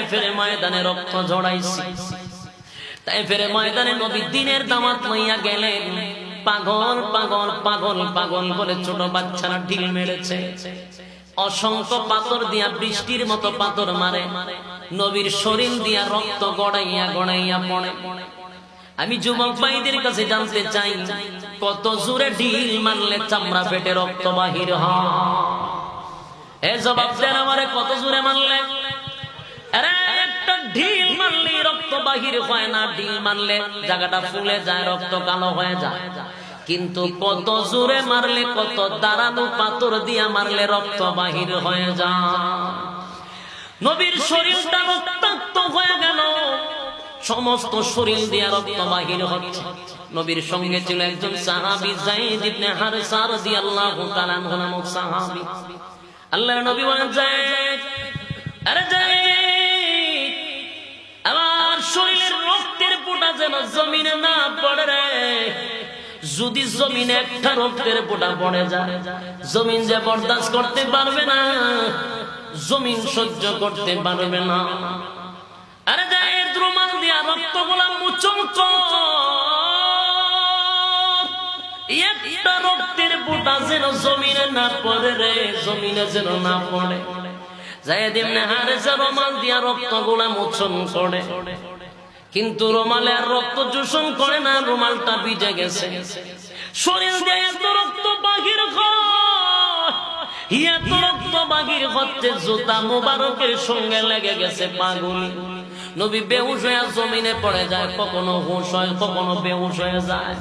তায়েফের ময়দানে রক্ত ঝরাইছি। তায়েফের ময়দানে নবী দ্বীনের দাওয়াত লইয়া গেলেন। পাগল পাগল পাগল পাগল বলে ছোট বাচ্চারা ঢিল মেরেছে। অসংখ্য পাথর দিয়া বৃষ্টির মতো পাথর মারে, নবীর শরীর দিয়া রক্ত গড়াইয়া গড়াইয়া পড়ে। আমি যুবক ভাইদের কাছে জানতে চাই, কত জোরে ঢিল মারলে চামড়া ফেটে রক্ত বাহির হয়? এ জবাব দেন আমারে, কত জোরে মারলে? আরে একটা ঢিল মারলে রক্ত বাহির হয় না, ঢিল মারলে জায়গাটা ফুলে যায়, রক্ত কালো হয়ে যায়। কিন্তু কত জোরে মারলে, কত দাঁড়ানো পাথর দিয়া মারলে রক্ত বাহির হয়ে যায়। নবীর শরীরটা রক্তাক্ত হয়ে গেল, সমস্ত শরীর দিয়া রক্ত বাহির হচ্ছে। নবীর সঙ্গে ছিল একজন সাহাবী, যায়েদ ইবনে হারেসা রাদিয়াল্লাহু তাআলা আনহু নামক সাহাবী। আল্লাহর নবী বলেন, যায়েদ, আরে যায়েদ, আমার শরীরের রক্তের ফোঁটা যেন জমিনে না পড়ে রে। যদি জমিনে একটা রক্তের ফোঁটা পড়ে যায়, জমিন যে বরদাস্ত করতে পারবে না, জমিন সহ্য করতে পারবে না। আরে যায়েদ, রুমাল দিয়া রক্তগুলা মোচন কর, একটা রক্তের ফোঁটা যেন জমিনে না পড়ে রে, জমিনে যেন না পড়ে। যায়েদ ইবনে হারেসা রুমাল দিয়া রক্তগুলা মোচন করে, কিন্তু রুমালে আর রক্ত শোষণ করে না, রুমালটা ভিজে গেছে। শরীর দিয়ে এত রক্ত বাহির হয়, এত রক্ত বাহির হচ্ছে, জুতা মুবারকের সঙ্গে লেগে গেছে পাগুলি। নবী বেহুশ হয়ে জমিনে পড়ে যায়, কখনো হুঁশ হয়, কখনো বেহুশ হয়ে যায়।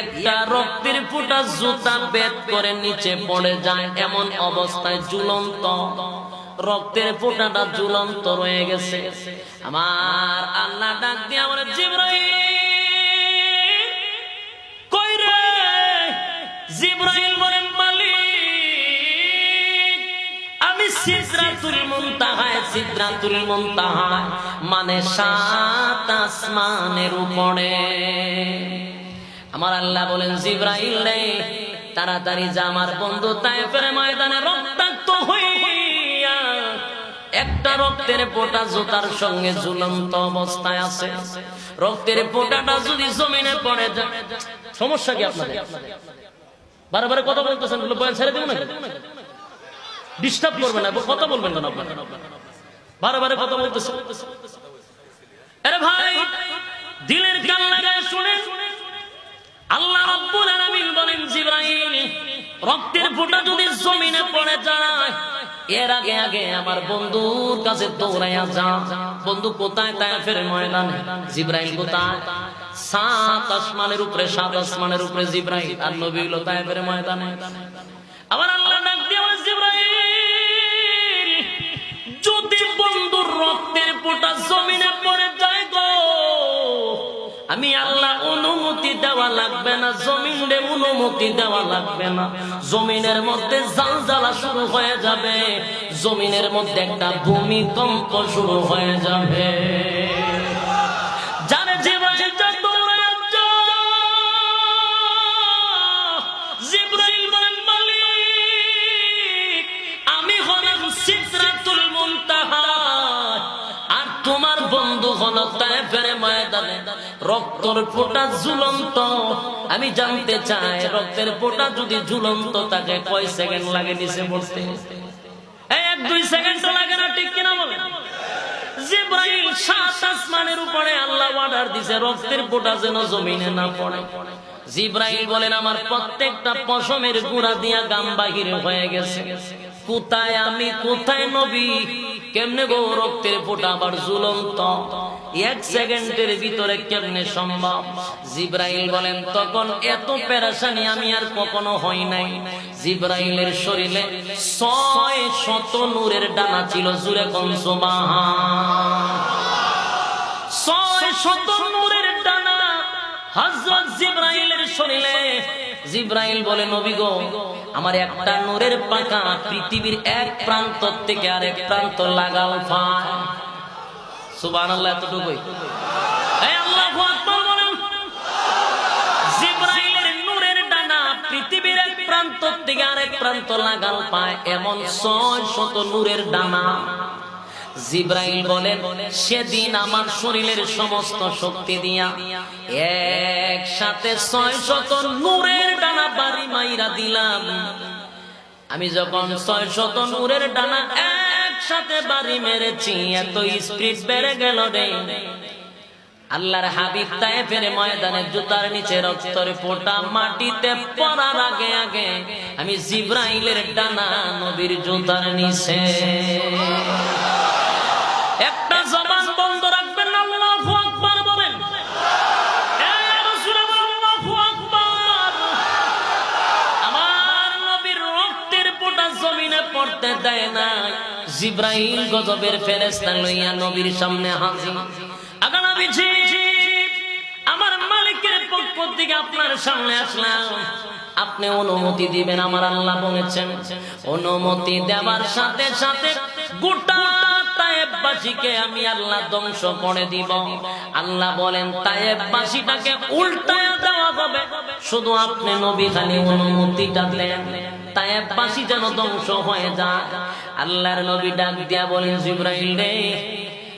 একটা রক্তের ফোঁটা জুতা বেদ করে নিচে পড়ে যায়, এমন অবস্থায় ঝুলন্ত রক্তের ফোঁটাটা ঝুলন্ত রয়ে গেছে। আমার আল্লাহ ডাক দিয়ে বলে, জিবরাইল কই রে? জিবরাইল বলেন, মালিক, আমি সিদরাতুল মুনতাহায়, সিদরাতুল মুনতাহায় মানে 7 আসমানের উপরে। আমার আল্লাহ বলেন, জিবরাইল রে, তাড়াতাড়ি যা, আমার বন্ধু তায়েফের ময়দানে রক্তাক্ত হইয়া একটা রক্তের ফোঁটা জুতার সঙ্গে ঝুলন্ত অবস্থায় আছে। রক্তের ফোঁটাটা যদি জমিনে পড়ে যায়, সমস্যা কি আপনাদের? বারবার কথা বলতেছেন, বয়ান ছেড়ে দিব না, ডিস্টার্ব করবেন না, কথা বলবেন কেন আপনারা? বারবার কথা বলতেছেন। আরে ভাই, দিলের কান লাগায় শুনেন। আল্লাহ রাব্বুল আলামিন বলেন, জিবরাইল, রক্তের ফোঁটা যদি জমিনে পড়ে যায়, এর আগে আগে আমার বন্ধুর কাছে দৌড়াইয়া যা। বন্ধু কোথায়? তায়েফের ময়দানে। জিবরাইল কোথায়? 7 আসমানের উপরে, 7 আসমানের উপরে জিবরাইল, আর নবী হলো তায়েফের ময়দানে। আবার আল্লাহ ডাক দিয়ে বলে, জিবরাইল, যদি বন্ধুর রক্তের ফোঁটা জমিনে পড়ে যায় গো, আমি আল্লাহ অনুমতি দেওয়া লাগবে না, জমিনে অনুমতি দেওয়া লাগবে না, জমিনের মধ্যে জালজালা শুরু হয়ে যাবে, জমিনের মধ্যে একটা ভূমিকম্প শুরু হয়ে যাবে। জানে জিবরাইল জিবরাইল বলেন, মালিক, আমি হলাম সিদরাতুল মুনতাহা, আর তোমার বন্ধু হলো তায়েফের ময়দানে রক্তের ফোঁটা ঝুলন্ত। আমি জানতে চাই, রক্তের ফোঁটা যদি ঝুলন্ত থাকে, কয় সেকেন্ড লাগে নিচে পড়তে? 1-2 সেকেন্ড লাগে না, ঠিক কিনা বলেন? জিবরাইল 7 আসমানের উপরে আল্লাহ অর্ডার দিছে, রক্তের ফোঁটা যেন জমিনে না পড়ে। জিবরাইল বলেন, আমার প্রত্যেকটা পশমের গুঁড়া দিয়া গাম বাহির হয়ে গেছে। কোথায় আমি, কোথায় নবী? কেমনে গো রক্তের ফোঁটা আবার ঝুলন্ত? 1 সেকেন্ডের ভিতরে কেমনে সম্ভব? জিবরাইল বলেন, তখন এত পেরেশানি আমি আর কখনো হই নাই। জিবরাইলের শরীরে 600 নূরের ডানা ছিল। জুরে কোন সুবহান। 600 নূরের ডানা হযরত জিবরাইলের শরীরে। জিবরাইল বলে, নবী গো, আমার একটা নূরের পাকা পৃথিবীর এক প্রান্ত থেকে আরেক প্রান্ত লাগাল পায়। সুবহানাল্লাহ, এতটুকুই। এই আল্লাহু আকবার বলেন। জিবরাইলের নূরের ডানা পৃথিবীর এক প্রান্ত থেকে আরেক প্রান্ত লাগাল পায়, এমন 600 নূরের ডানা জিব্রাইল বলেন সেদিন আমার শরীরের সমস্ত শক্তি দিয়া একসাথে 600 নূরের ডানা বাড়ি মাইরা দিলাম। আমি যখন 600 নূরের ডানা একসাথে বাড়ি মেরেছি, এত স্পিড বেড়ে গেল রে। আল্লাহর হাবিব তায়েফের ময়দানে জুতার নিচে রক্তের ফোঁটা মাটিতে পড়ার আগে আগে আমি জিব্রাইলের ডানা নবীর জুতার নিচে। একটা জবান বন্ধ রাখবেন, আল্লাহু আকবার বলেন। আল্লাহু আকবার। আমার নবীর রক্তের ফোঁটা জমিনে পড়তে দেয় না। জিব্রাইল গজবের ফেরেশতা লইয়া নবীর সামনে হাজির। আগে নবীজি, আমার মালিকের পক্ষ থেকে আপনার সামনে আসলাম, আপনি অনুমতি দিবেন। আমার আল্লাহ বলেছেন অনুমতি দেওয়ার সাথে সাথে গোটা তায়েফবাসীকে আমি আল্লাহ ধ্বংস করে দিব। আল্লাহ বলেন তায়েফবাসীটাকে উল্টায়া দেওয়া হবে, শুধু আপনি নবী খালি অনুমতিটা দেন, তায়েফবাসী যেন ধ্বংস হয়ে যায়। আল্লাহর নবী ডাক দিয়া বলেন জিব্রাইল রে,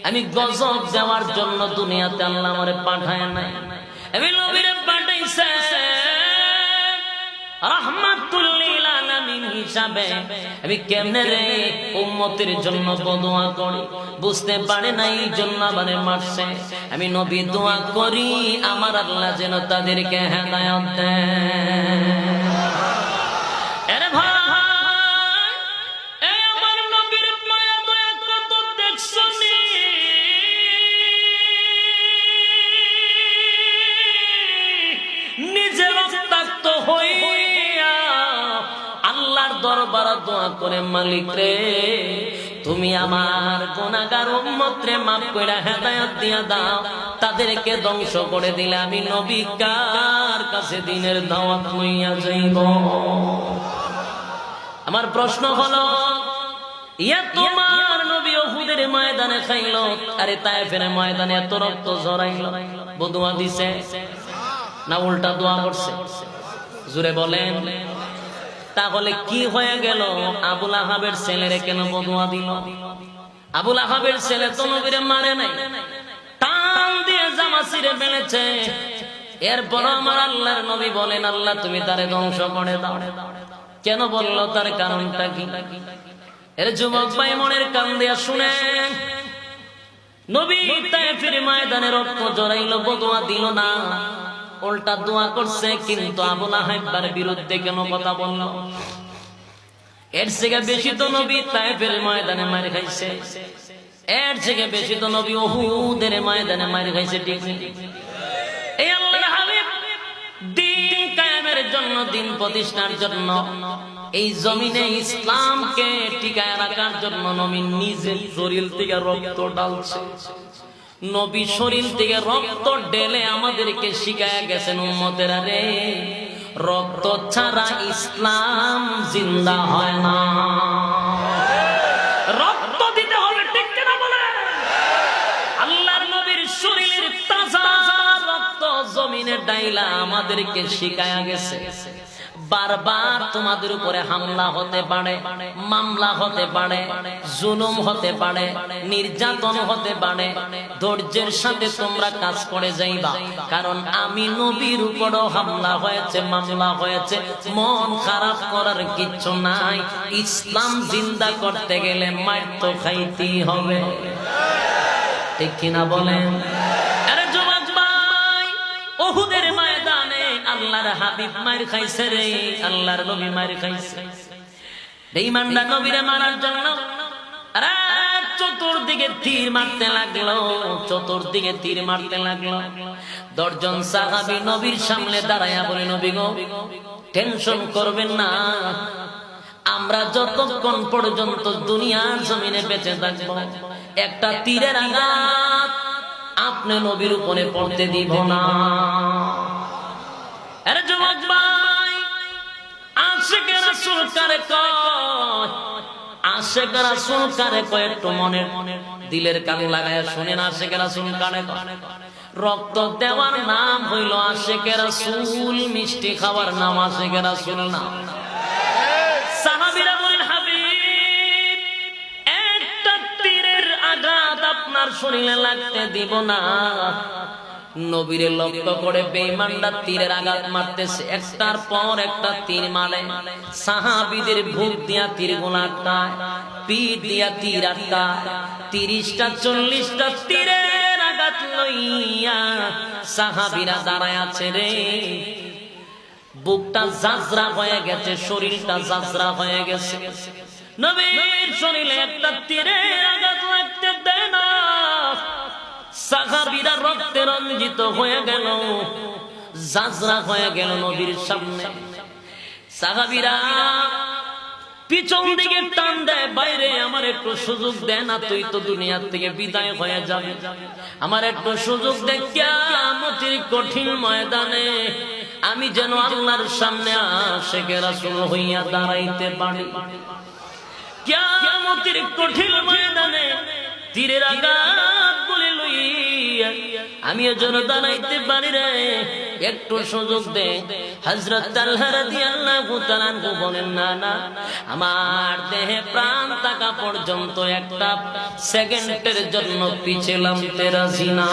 আমি গজব দেওয়ার জন্য দুনিয়াতে আল্লাহ আমারে পাঠায় নাই, আমি নবীরে পাঠাইছে রাহমাতুল লিল আলামিন হিসাবে। আমি কেমনে রে উম্মতের জন্য দোয়া করি বুঝতে পারে না, এই জন্য আমারে মারছে। আমি নবী দোয়া করি আমার আল্লাহ যেন তাদেরকে হেদায়েত দেন। আরে ভাই, এই আমার নবীর মায়া দয়া কত দেখছো নি? নিজে রক্তাক্ত হইয়া আল্লাহর দরবারে দোয়া করে, মালিক রে তুমি আমার গুনাহগার উম্মত রে মাফ কইরা হেদায়েত দিয়া দাও, তাদেরকে ধ্বংস করে দিলে আমি নবী কার কাছে দ্বীনের দাওয়াত লইয়া যাইব? আমার প্রশ্ন হলো, ইয়া তোমার নবী উহুদের ময়দানে খাইলো, আরে তায়েফের ময়দানে এত রক্ত ঝরাইলো, বদুয়া দিছে না উল্টা দোয়া করছে? জোরে বলেন। তাহলে কি হয়ে গেল? আবুল আহাবের ছেলেরে কেন বদুয়া দিল? আবুল আহাবের ছেলে তো নবীরে মারে নাই, টান দিয়ে জামা ছিঁড়ে ফেলেছে। এরপর আমার আল্লাহর নবী বলেন আল্লাহ তুমি তারে ধ্বংস করে দাও। কেন বললো? তার কারণটা কি? এর যুবক ভাই মনের কান দিয়া শুনেন, নবী তায়েফের ময়দানে রক্ত ঝরাইলো, বদুয়া দিল না, উল্টা দোয়া করছে। কিন্তু আবুল আহাবের বিরুদ্ধে কেন কথা বলল? এর থেকে বেশি তো নবী তায়েফের ময়দানে মার খাইছে, এর থেকে বেশি তো নবী উহুদের ময়দানে মার খাইছে, ঠিক নেই? এই আল্লাহর হাবিব দ্বীন কায়েমের জন্য, দ্বীন প্রতিষ্ঠার জন্য, এই জমিনে ইসলামকে টিকায় রাখার জন্য নবী নিজের শরীর থেকে রক্ত ঢালছে। নবী শরীর থেকে রক্ত ঢেলে আমাদেরকে শিখায়া গেছেন উম্মতেরা রে, রক্ত ছাড়া ইসলাম জিন্দা হয় না, রক্ত দিতে হবে, ঠিক কিনা বলেন? আল্লাহর নবীর শরীরের তাজা রক্ত জমিনে ডাইলা আমাদেরকে শিখায়া গেছে। বারবার তোমাদের উপরে হামলা হতে পারে, মামলা হতে পারে, জুলুম হতে পারে, নির্যাতন হতে পারে, ধৈর্যের সাথে তোমরা কাজ করে যাইবা। কারণ আমি নবীর উপরও হামলা হয়েছে, মামলা হয়েছে, মন খারাপ করার কিচ্ছু নাই। ইসলাম জিন্দা করতে গেলে মার তো খাইতেই হবে, ঠিক কিনা বলেন? আরে যুবক ভাই, উহুদের ময়দানে আল্লাহর হাবিব মার খাইছে রে, আল্লাহর নবী মার খাইছে। বেঈমানরা নবীরে মারার জন্য আরে চতুর্দিকে তীর মারতে লাগলো, চতুর্দিকে তীর মারতে লাগলো। 10 জন সাহাবী নবীর সামনে দাঁড়ায়া বলে, নবী গো টেনশন করবেন না, আমরা যতক্ষণ পর্যন্ত দুনিয়ার জমিনে বেঁচে থাকবো একটা তীরের আঘাত আপনি নবীর উপরে পড়তে দিব না। আরে যুবক ভাই, আশিকে রাসূল কারে কয়, আশিকে রাসূল কারে কয়, একটু মনের দিলের কান লাগায়া শুনেন। আশিকে রাসূল কারে কয়, রক্ত দেওয়ার নাম হইল আশিকে রাসূল, মিষ্টি খাওয়ার নাম আশিকে রাসূল না। সাহাবীরা বলেন, হাবিব একটা তীরের আপনার শরীরে লাগতে দিব না। নবীরে লক্ষ্য করে বেঈমানরা তীরের আঘাত মারতেছে, একটার পর একটা তীর মারে। সাহাবীদের বুক দিয়া তীরগুলো আটকায়, পিঠ দিয়া তীর আটকায়। 30টা 40টা তীরের আঘাত লইয়া সাহাবীরা দাঁড়ায় আছে রে। বুকটা জাজরা হয়ে গেছে, শরীরটা জাজরা হয়ে গেছে। নবীর শরীরে একটা তীরের আঘাত লাগতে দেয় না। সাহাবীরা রক্তে রঞ্জিত হয়ে গেল, জাজরা হয়ে গেল নবীর সামনে। সাহাবীরা পিছন দিকে টান দেয়, বাইরে আমার একটু সুযোগ দেয় না, তুই তো দুনিয়ার থেকে বিদায় হয়ে যাবে, আমার একটু সুযোগ দে, কিয়ামতের কঠিন ময়দানে আমি যেন আল্লাহর সামনে আশিকে রাসূল হইয়া দাঁড়াইতে পারি। কিয়ামতের কঠিন ময়দানে তীরের আঘাত বলে লইয়া আমি যেন দাঁড়াইতে পারি রে, একটু সুযোগ দে। হযরত তালহা রাদিয়াল্লাহু তাআলা বলেন, না না, আমার দেহে প্রাণ থাকা পর্যন্ত একটা সেকেন্ডের জন্য পিছলাম তেরা জিনা।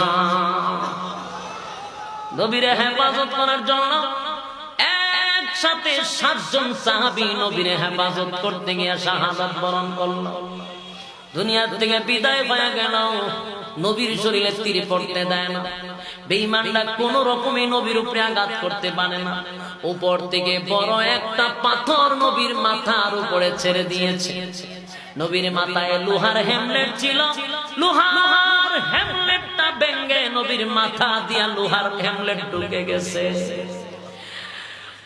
নবীরে হেফাজত করার জন্য একসাথে 7 জন সাহাবী নবীরে হেফাজত করতে গিয়ে শাহাদাত বরণ করল, দুনিয়ার থেকে বিদায় হয়ে গেল। নবীর শরীরে তীর পড়তে দেয় না, বেঈমানরা কোন রকমে নবীর উপরে আঘাত করতে পারে না। উপর থেকে বড় একটা পাথর নবীর মাথার উপরে ছেড়ে দিয়েছে। নবীর মাথায় লোহার হেমলেট ছিল, লোহার হেমলেটটা ভেঙে নবীর মাথা দিয়া লোহার হেমলেট ঢুকে গেছে।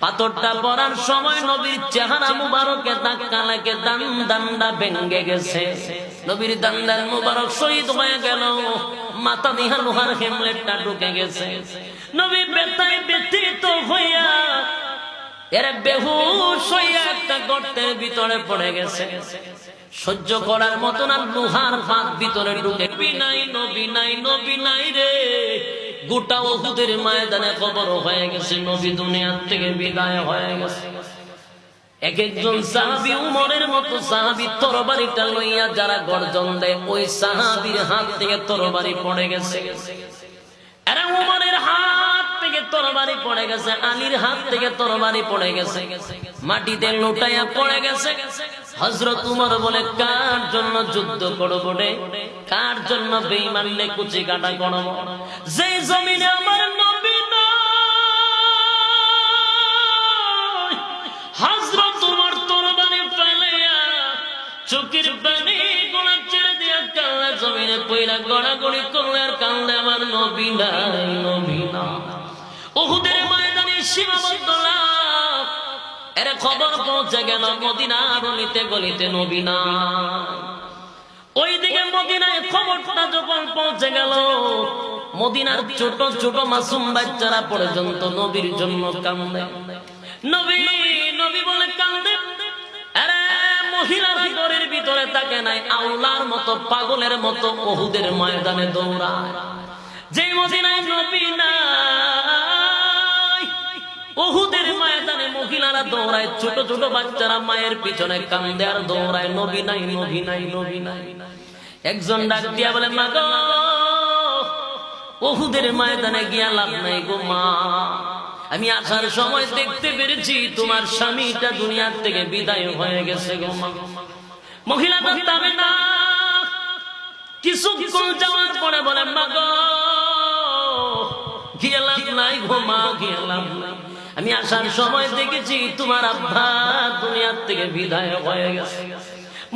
পাথরটা পড়ার সময় নবীর চেহারা মুবারকে ধাক্কা লাগে, দান্ডা ভেঙে গেছে। নবীর দান্দার মুবারক শহীদ হয়ে গেল, মাথা দিয়া লোহার হেমলেটটা ঢুকে গেছে। নবী ব্যথায় ব্যথিত হইয়া এর বেহুশ হইয়া একটা গর্তের ভিতরে পড়ে গেছে। সহ্য করার মতো না, লোহার ফাঁক ভিতরে ঢুকে। নবী নাই রে। গোটা উহুদের ময়দানে খবর হয়ে গেছে নবী দুনিয়ার থেকে বিদায় হয়ে গেছে। এক একজন সাহাবী, উমরের মতো সাহাবী তরবারিটা লইয়া যারা গর্জন দেয়, ওই সাহাবীর হাত থেকে তরবারি পড়ে গেছে। আরে উমরের হাত থেকে তরবারি পড়ে গেছে, আলীর হাত থেকে তরবারি পড়ে গেছে, মাটিতে লুটাইয়া পড়ে গেছে। হযরত উমর বলে, কার জন্য যুদ্ধ করব রে, কার জন্য বেঈমানলে কুচি কাটা করব? যেই জমিনে আমার নবী নাই, হযরত উমর তরবারি ফেলিয়া চোখের পানি গোলা ছেড়ে দিয়া কান্না জমিনে পইরা গড়াগড়ি করলে আর কান্দে, আমার নবী নাই, নবী না। উহুদের ময়দানে সীমাবদ্ধ লাভ, এর খবর পৌঁছে গেল মদিনার অলিতে গলিতে নবী না। ওইদিকে মদিনায় খবরটা যখন পৌঁছে গেল, মদিনার ছোট ছোট মাসুম বাচ্চারা পর্যন্ত নবীর জন্য কান্দে। নবী নবী বলে কান্দে। আরে মহিলারা ঘরের ভিতরে থাকে নাই, আউলার মতো পাগলের মতো উহুদের ময়দানে দৌড়ায়। যে মদিনায় নবী নাই, উহুদের ময়দানে মহিলারা দৌড়ায়, ছোট ছোট বাচ্চারা মায়ের পিছনে কান্দে আর দৌড়ায়, নবী নাই, নবী নাই, নবী নাই। একজন ডাক দিয়া বলে, মা গো, উহুদের ময়দানে গিয়া লাভ নাই গো মা, আমি আসার সময় দেখতে পেরেছি তোমার স্বামীটা দুনিয়ার থেকে বিদায় হয়ে গেছে গো মা। মহিলাটা তাবে না, কিছুক্ষণ যাওয়ার পরে বলে, মা গো, গিয়ে লাভ নাই গো মা, গিয়ে লাভ নাই, আমি আসার সময় দেখেছি তোমার আব্বা দুনিয়ার থেকে বিদায় হয়ে গেছে।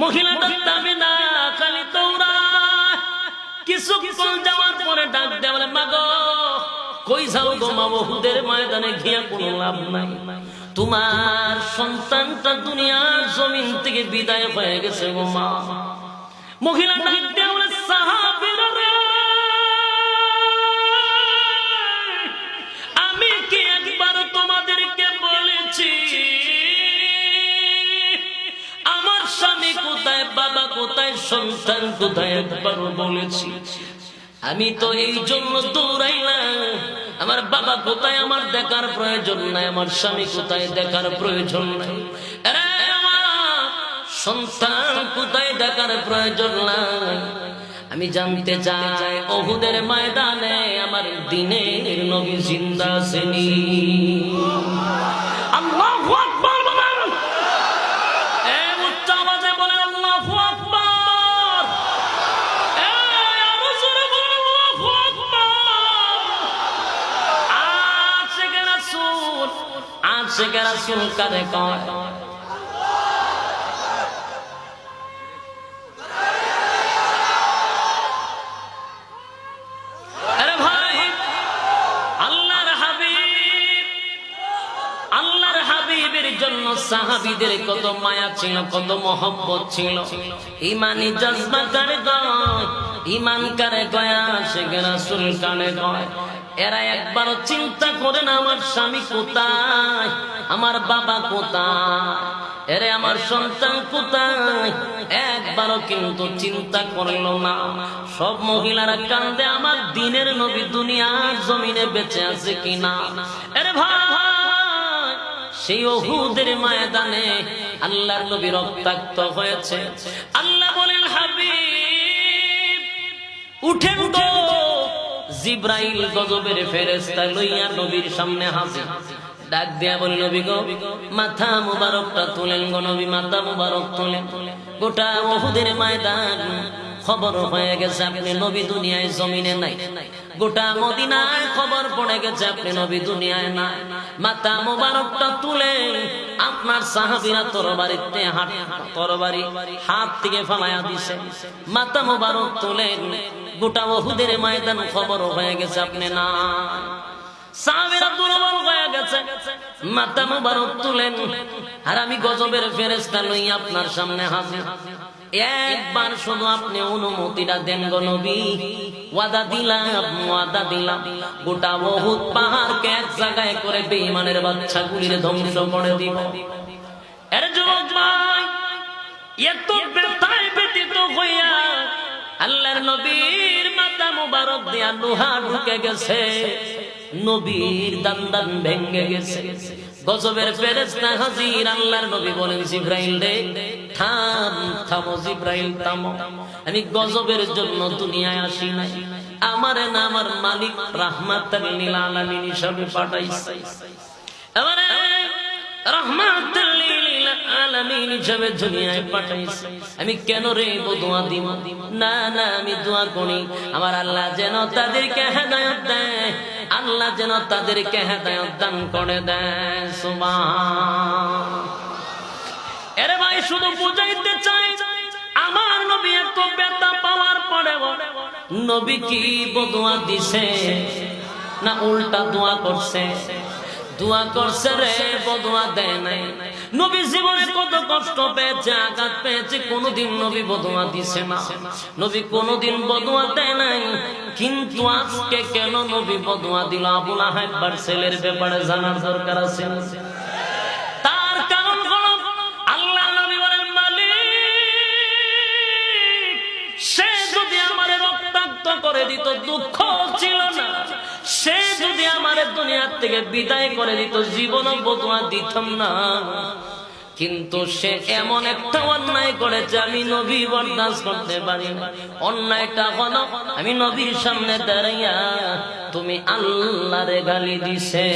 মহিলাটা তাবে না, খালি তোমরা কিছুক্ষণ যাওয়ার পরে ডাক দেয়, বলে, মা গো, কই যাও গো মা, উহুদের ময়দানে গিয়া কোনো লাভ নাই, তোমার সন্তানটা দুনিয়ার জমিন থেকে বিদায় হয়ে গেছে গো মা। মহিলা ডাক দেয়, বলে, সাহাবীরা রে, আমি কি একবার তোমাদেরকে বলেছি আমার স্বামী কোথায়, বাবা কোথায়, সন্তান কোথায়? একবারও বলেছি? আমি তো এই জন্য দৌড়াইলাম, আমার বাবা কোথায় আমার দেখার প্রয়োজন নাই, আমার স্বামী কোথায় দেখার প্রয়োজন নাই, আমার সন্তান কোথায় দেখার প্রয়োজন নাই, আমি জানতে চাই উহুদের ময়দানে আমার দ্বীনের নবী জিন্দা আছেনি? আল্লাহু আকবার বলেন, এই উচ্চ আওয়াজে বলেন আল্লাহু আকবার, এই আরো জোরে বলেন আল্লাহু আকবার। আশিকে রাসূল, আশিকে রাসূল কারে কয়? সাহাবীদের কত মায়া ছিল, কত মহব্বত ছিল। ইমানি জজবা কারে কয়? ইমান কারে কয়? আশিকে রাসূল কারে কয়? এরা একবারও চিন্তা করে না আমার স্বামী কোথায়, আমার বাবা কোথায়, এরে আমার সন্তান কোথায়, একবারও কিন্তু চিন্তা করলো না। সব মহিলারা কান্দে আমার দ্বীনের নবী দুনিয়ার জমিনে বেঁচে আছে কিনা। এরে ভাই, সেই উহুদের ময়দানে আল্লাহর নবী রক্তাক্ত হয়েছে। আল্লাহ বলেন হাবিব উঠেন গো। জিবরাইল গজবের ফেরেশতা লইয়া নবীর সামনে হাজির। ডাক দিয়া বলি নবী গো, মাথা মুবারকটা তুলেন গো নবী, মাথা মুবারক তুলেন। গোটা উহুদের ময়দান খবর হয়ে গেছে আপনি নবী দুনিয়ায় জমিনে নাই। গোটা মদিনায় খবর পড়ে গেছে আপনি নবী দুনিয়ায় নাই। মাথা মুবারকটা তুলে আপনার সাহাবীরা তরবারিতে তরবারি হাত থেকে ফালায়া দিছে। মাথা মুবারক তুলেন, গোটা উহুদের ময়দান খবর হয়ে গেছে আপনি না। সাহাবীরা দুর্বল হয়ে গেছে, মাথা মুবারক তুলেন। আর আমি গজবের ফেরেশতা লইয়া আপনার সামনে হাজির। একবার শুধু আপনি অনুমতিটা দেন গো নবী, ওয়াদা দিলাম, ওয়াদা দিলাম গোটা উহুদ পাহাড়কে এক জায়গায় করে বেঈমানের বাচ্চাগুলির ধ্বংস করে দিব। এর যুবক ভাই, এত ব্যথায় ব্যথিত হইয়া আল্লাহর নবীর মাথা মুবারক দিয়া লোহা ঢুকে গেছে, নবীর দান ভেঙে গেছে। গজবের ফেরেশতা হাজির। আল্লাহর নবী বলেন জিবরাইল রে থাম, থামো জিবরাইল থামো। আমি গজবের জন্য দুনিয়ায় আসি নাই, আমারে না আমার মালিক রাহমাতাল লিল আলামিন হিসাবে পাঠাইছে। আমারে রাহমাতাল লিল আলামিন হিসাবে দুনিয়ায় পাঠাইছে। আমি কেন রে বদুয়া দিব? না না, আমি দোয়া করি আমার আল্লাহ যেন তাদেরকে হেদায়েত দেয়, আল্লাহ যেন তাদেরকে হেদায়েত দান করে দেয়। সুবহান। এরে ভাই, শুধু বুঝাইতে চাই আমার নবী এত ব্যথা পাওয়ার পরেও নবী কি বদুয়া দিছে না উল্টা দোয়া করছে? দোয়া করছে রে, বদুয়া দেয় নাই। নবী জীবনে কত কষ্ট পেয়েছে, আঘাত পেয়েছে, কোনদিন নবী বদুয়া দিছে না, নবী কোনদিন বদুয়া দেয় নাই। কিন্তু আজকে কেন নবী বদুয়া দিল? আবু লাহাব ছেলের ব্যাপারে জানার দরকার আছে। তার কারণ হলো আল্লাহ নবী বলেন মালিক সে যদি আমারে রক্তাক্ত করে দিত দুঃখ ছিল না, সে যদি আমারে দুনিয়ার থেকে বিদায় করে দিত জীবনও বদুয়া দিতাম না। কিন্তু সে এমন একটা অন্যায় করেছে আমি নবী বরদাস্ত করতে পারি না। অন্যায়টা হলো আমি নবীর সামনে দাঁড়াইয়া তুমি আল্লাহরে গালি দিছে।